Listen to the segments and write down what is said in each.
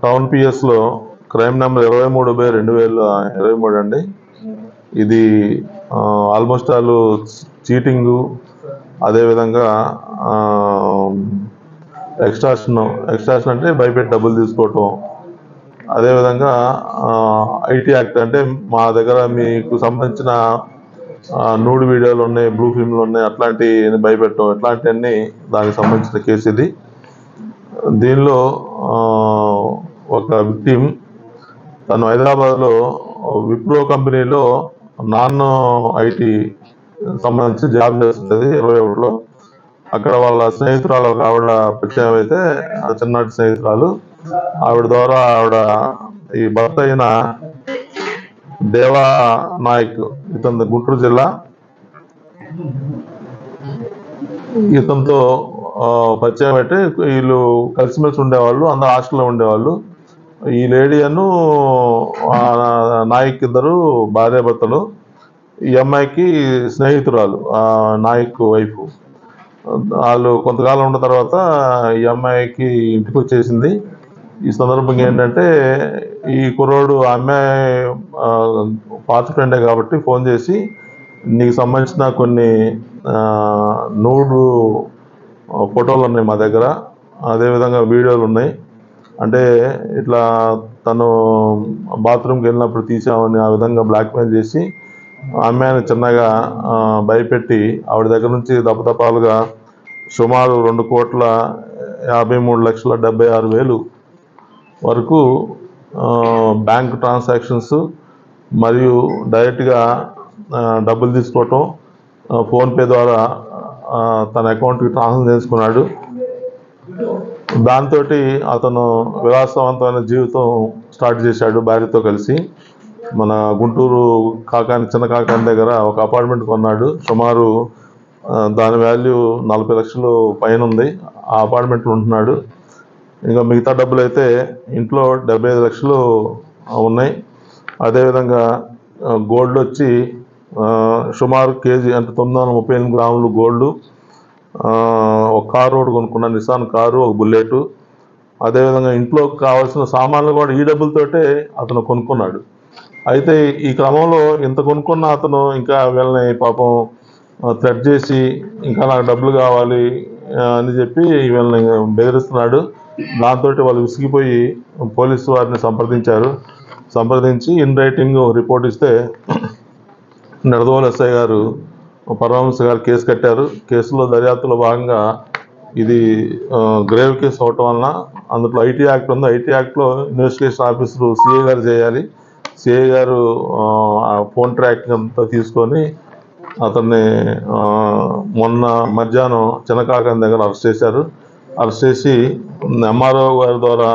Town పిఎస్లో crime number 23/2023 అండి. ఇది almost all cheating, అదేవిధంగా ఎక్స్ట్రాషన్ అంటే భయపెట్టి డబ్బులు తీసుకోవటం, అదేవిధంగా ఐటీ యాక్ట్ అంటే మా దగ్గర మీకు సంబంధించిన నూడ్ వీడియోలు ఉన్నాయి, బ్లూ ఫిల్మ్లు ఉన్నాయి, అట్లాంటి భయపెట్టడం, ఇట్లాంటివన్నీ దానికి సంబంధించిన కేసు ఇది. దీనిలో ఒక విక్టిమ్ తను హైదరాబాద్లో విప్రో కంపెనీలో నాన్ ఐటీ సంబంధించి జాబ్ చేస్తుంది 21లో. అక్కడ వాళ్ళ స్నేహితురాలు ఒక ఆవిడ పరిచయం అయితే, ఆ చిన్నటి స్నేహితురాలు, ఆవిడ ద్వారా ఆవిడ ఈ భర్త అయిన దేవా నాయక్, ఇతను గుంటూరు జిల్లా, ఇతనితో పరిచయం అయితే వీళ్ళు కలిసిమెలిసి ఉండేవాళ్ళు, అందరూ హాస్టల్లో ఉండేవాళ్ళు. ఈ లేడీ అను నాయక్ ఇద్దరు భార్యాభర్తలు. ఈ అమ్మాయికి స్నేహితురాలు నాయక్ వైఫ్. వాళ్ళు కొంతకాలం ఉన్న తర్వాత ఈ అమ్మాయికి ఇంటికి వచ్చేసింది. ఈ సందర్భంగా ఏంటంటే ఈ కుర్రోడు అమ్మాయి పాత ఫ్రెండే కాబట్టి ఫోన్ చేసి, నీకు సంబంధించిన కొన్ని నూడు ఫోటోలు ఉన్నాయి మా దగ్గర, అదేవిధంగా వీడియోలు ఉన్నాయి, అంటే ఇట్లా తను బాత్రూమ్కి వెళ్ళినప్పుడు తీసామని ఆ విధంగా బ్లాక్మెయిల్ చేసి అమ్మాయిని చిన్నగా భయపెట్టి ఆవిడ దగ్గర నుంచి దపదపాలుగా సుమారు 2,53,76,000 వరకు బ్యాంక్ ట్రాన్సాక్షన్స్ మరియు డైరెక్ట్గా డబ్బులు తీసుకోవటం ఫోన్పే ద్వారా తన అకౌంట్కి ట్రాన్స్ఫర్ చేసుకున్నాడు. దాంతో అతను విలాసవంతమైన జీవితం స్టార్ట్ చేశాడు భార్యతో కలిసి. మన గుంటూరు చిన్న కాకాని దగ్గర ఒక అపార్ట్మెంట్ కొన్నాడు. సుమారు దాని వాల్యూ 40 లక్షలు పైన ఉంది. ఆ అపార్ట్మెంట్లో ఉంటున్నాడు. ఇంకా మిగతా డబ్బులు అయితే ఇంట్లో 75 లక్షలు ఉన్నాయి. అదేవిధంగా గోల్డ్ వచ్చి సుమారు కేజీ అంటే 938 గ్రాములు గోల్డ్, ఒక కారు ఒకటి కొనుక్కున్నాను, నిసాన్ కారు, ఒక బుల్లెట్. అదేవిధంగా ఇంట్లో కావాల్సిన సామాన్లు కూడా ఈ డబ్బులతోటే అతను కొనుక్కున్నాడు. అయితే ఈ క్రమంలో ఇంత కొనుక్కున్న అతను ఇంకా వీళ్ళని పాపం థ్రెట్ చేసి ఇంకా నాకు డబ్బులు కావాలి అని చెప్పి వీళ్ళని బెదిరిస్తున్నాడు. దాంతో వాళ్ళు విసిగిపోయి పోలీసు వారిని సంప్రదించి ఇన్ రైటింగ్ రిపోర్ట్ ఇస్తే నిడదవోలు ఎస్ఐ గారు పరమహంస గారు కేసు కట్టారు. కేసులో దర్యాప్తులో భాగంగా ఇది గ్రేవ్ కేసు అవటం వలన అందులో ఐటీ యాక్ట్ ఉంది. ఐటీ యాక్ట్లో ఇన్వెస్టిగేషన్ ఆఫీసర్ సిఐ గారు చేయాలి. సిఐ గారు ఫోన్ ట్రాకింగ్ అంతా తీసుకొని అతన్ని మొన్న మధ్యాహ్నం చిన్నకాకాని దగ్గర అరెస్ట్ చేశారు. అరెస్ట్ చేసి ఎంఆర్ఓ గారి ద్వారా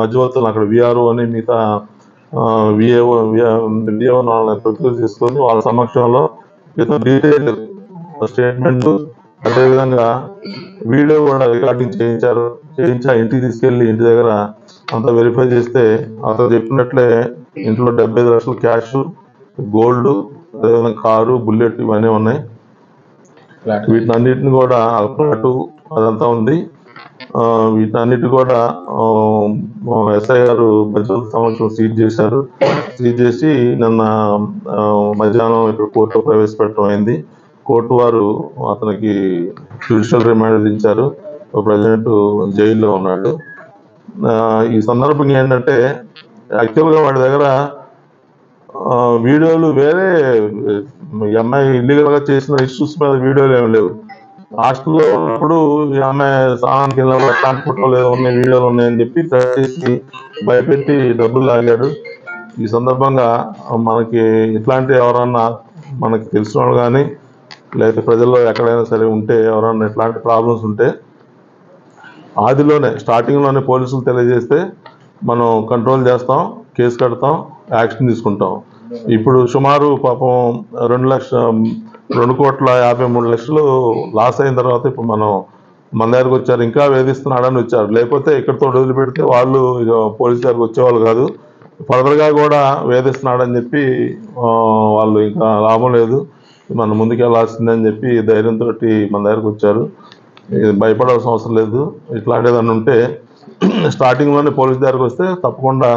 మధ్యవర్తులు అక్కడ విఆర్ఓ అని మిగతా విఏఓ వాళ్ళని ప్రొడ్యూస్ చేసుకొని వాళ్ళ సమక్షంలో డీటెయిల్ స్టేట్మెంట్, అదేవిధంగా వీడియో కూడా రికార్డింగ్ చేయించి ఇంటికి తీసుకెళ్ళి ఇంటి దగ్గర అంతా వెరిఫై చేస్తే అతను చెప్పినట్లే ఇంట్లో 75 లక్షలు క్యాష్, గోల్డ్, అదేవిధంగా కారు, బుల్లెట్ ఇవన్నీ ఉన్నాయి. వీటన్నిటిని కూడా ఫ్లాట్ అదంతా ఉంది. వీటన్నిటి కూడా ఎస్ఐ గారు బడ్జెట్ సంవత్సరం సీజ్ చేశారు. సీజ్ చేసి నిన్న మధ్యాహ్నం ఇక్కడ కోర్టులో ప్రవేశపెట్టడం అయింది. కోర్టు వారు అతనికి జ్యుడిషియల్ రిమాండ్ విధించారు. ప్రజెంట్ జైల్లో ఉన్నాడు. ఈ సందర్భంగా ఏంటంటే యాక్చువల్గా వాడి దగ్గర వీడియోలు వేరే అమ్మాయి ఇల్లీగల్గా చేసిన ఇష్యూస్ మీద వీడియోలు ఏమి లేవు. హాస్టల్లో ఉన్నప్పుడు ఈ అమ్మాయి స్నానానికి వెళ్ళినప్పుడు ఎట్లాంటి ఫోటోలు ఉన్నాయి, వీడియోలు ఉన్నాయని చెప్పి చేసి భయపెట్టి డబ్బులు లాగాడు. ఈ సందర్భంగా మనకి ఇట్లాంటి ఎవరన్నా మనకి తెలిసిన వాళ్ళు కానీ లేకపోతే ప్రజల్లో ఎక్కడైనా సరే ఉంటే, ఎవరన్నా ఇట్లాంటి ప్రాబ్లమ్స్ ఉంటే స్టార్టింగ్లోనే పోలీసులు తెలియజేస్తే మనం కంట్రోల్ చేస్తాం, కేసు కడతాం, యాక్షన్ తీసుకుంటాం. ఇప్పుడు సుమారు పాపం 2,53,00,000 లాస్ అయిన తర్వాత ఇప్పుడు మన దగ్గరకు వచ్చారు. ఇంకా వేధిస్తున్నాడని వచ్చారు. లేకపోతే ఇక్కడితో వదిలిపెడితే వాళ్ళు ఇక పోలీసు దగ్గరకు వచ్చేవాళ్ళు కాదు. ఫర్దర్గా కూడా వేధిస్తున్నాడని చెప్పి వాళ్ళు ఇంకా లాభం లేదు, మనం ముందుకెళ్లాల్సిందని చెప్పి ధైర్యంతో మన దగ్గరకు వచ్చారు. భయపడాల్సిన అవసరం లేదు. ఇట్లాంటిదన్నా ఉంటే స్టార్టింగ్లోనే పోలీస్ దగ్గరికి వస్తే తప్పకుండా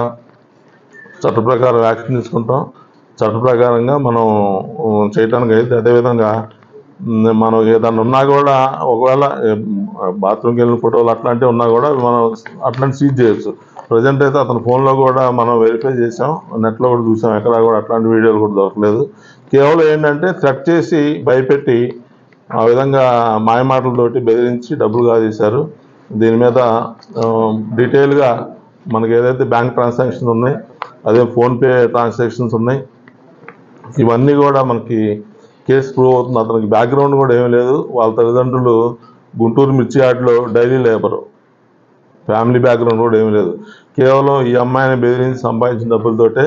చట్ట ప్రకారం యాక్షన్ తీసుకుంటాం. చట్ట ప్రకారంగా మనం చేయటానికి అయితే అదేవిధంగా మనం ఏదన్నా ఉన్నా కూడా ఒకవేళ బాత్రూమ్కి వెళ్ళిన ఫోటోలు అట్లాంటివి ఉన్నా కూడా మనం అట్లాంటి సీజ్ చేయొచ్చు. ప్రజెంట్ అయితే అతని ఫోన్లో కూడా మనం వెరిఫై చేసాం, నెట్లో కూడా చూసాం, ఎక్కడా కూడా అట్లాంటి వీడియోలు కూడా దొరకలేదు. కేవలం ఏంటంటే థ్రెట్ చేసి భయపెట్టి ఆ విధంగా మాయమాటలతోటి బెదిరించి డబ్బులు కాజేశారు. దీని మీద డీటెయిల్గా మనకి ఏదైతే బ్యాంక్ ట్రాన్సాక్షన్స్ ఉన్నాయి, అదే ఫోన్పే ట్రాన్సాక్షన్స్ ఉన్నాయి, ఇవన్నీ కూడా మనకి కేసు ప్రూవ్ అవుతుంది. అతనికి బ్యాక్గ్రౌండ్ కూడా ఏమీ లేదు. వాళ్ళ తల్లిదండ్రులు గుంటూరు మిర్చి యార్డ్లో డైలీ లేబరు, ఫ్యామిలీ బ్యాక్గ్రౌండ్ కూడా ఏమీ లేదు. కేవలం ఈ అమ్మాయిని బెదిరించి సంపాదించిన డబ్బులతోటే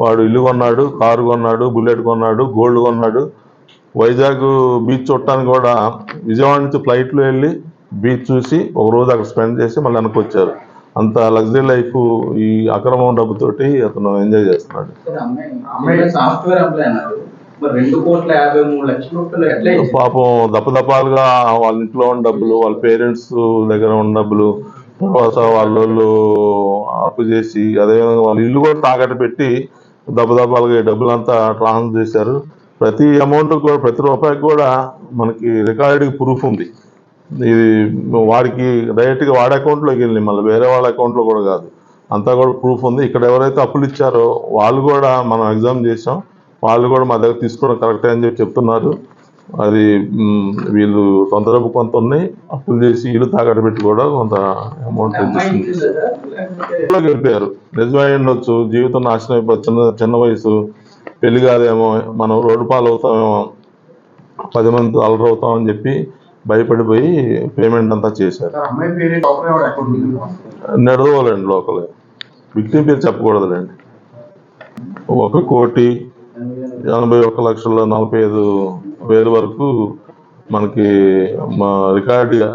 వాడు ఇల్లు కొన్నాడు, కారు కొన్నాడు, బుల్లెట్ కొన్నాడు, గోల్డ్ కొన్నాడు. వైజాగ్ బీచ్ చూడటానికి కూడా విజయవాడ నుంచి ఫ్లైట్లో వెళ్ళి బీచ్ చూసి ఒక రోజు అక్కడ స్పెండ్ చేసి మళ్ళీ వెనక్కి వచ్చారు. అంత లగ్జరీ లైఫ్ ఈ అక్రమం డబ్బుతోటి అతను ఎంజాయ్ చేస్తున్నాడు. పాపం దప్పదపాలుగా వాళ్ళ ఇంట్లో ఉన్న డబ్బులు, వాళ్ళ పేరెంట్స్ దగ్గర ఉన్న డబ్బులు, తర్వాత వాళ్ళు అప్పు చేసి అదేవిధంగా వాళ్ళ ఇల్లు కూడా తాకట్టు పెట్టి దప్పదపాలుగా ఈ డబ్బులంతా ట్రాన్స్ఫర్ చేశారు. ప్రతి అమౌంట్ కూడా, ప్రతి రూపాయికి కూడా మనకి రికార్డుకి ప్రూఫ్ ఉంది. ఇది వాడికి డైరెక్ట్గా వాడి అకౌంట్లోకి వెళ్ళి మళ్ళీ వేరే వాళ్ళ అకౌంట్లో కూడా కాదు, అంతా కూడా ప్రూఫ్ ఉంది. ఇక్కడ ఎవరైతే అప్పులు ఇచ్చారో వాళ్ళు కూడా మనం ఎగ్జామ్ చేసాం, వాళ్ళు కూడా మా దగ్గర తీసుకోవడం కరెక్టే అని చెప్పి చెప్తున్నారు. అది వీళ్ళు తొందరపు కొంత ఉన్నాయి, అప్పులు చేసి ఇల్లు తాకట్టు పెట్టి కూడా కొంత అమౌంట్ వెళ్ళిపోయారు. నిజమే ఉండొచ్చు, జీవితం నాశనం అయిపోతుంది. చిన్న వయసు, పెళ్లి కాదేమో, మనం రోడ్డు పాలు అవుతామేమో, 10 మంది అలరవుతామని చెప్పి భయపడిపోయి పేమెంట్ అంతా చేశారు. నడవలేండి లోకలే, విక్టిమ్ పేరు చెప్పకూడదులేండి. 1,81,45,000 వరకు మనకి రికార్డుగా